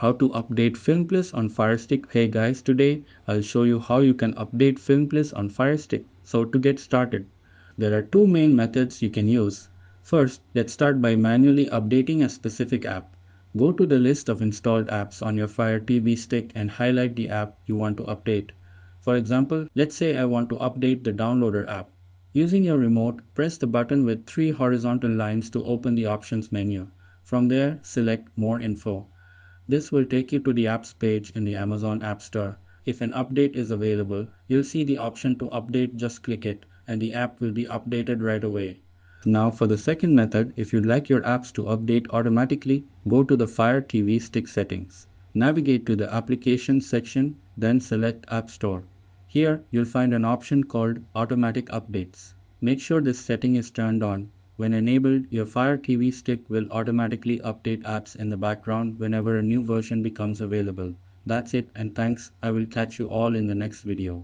how to update FilmPlus on Firestick. Hey guys, today I'll show you how you can update FilmPlus on Firestick. So to get started, there are two main methods you can use. First, let's start by manually updating a specific app. Go to the list of installed apps on your Fire TV stick and highlight the app you want to update. For example, let's say I want to update the downloader app. Using your remote, press the button with three horizontal lines to open the options menu. From there, select More Info. This will take you to the apps page in the Amazon App Store. If an update is available, you'll see the option to update, just click it, and the app will be updated right away. Now for the second method, if you'd like your apps to update automatically, go to the Fire TV Stick settings. Navigate to the Applications section, then select App Store. Here, you'll find an option called Automatic Updates. Make sure this setting is turned on. When enabled, your Fire TV Stick will automatically update apps in the background whenever a new version becomes available. That's it, and thanks. I will catch you all in the next video.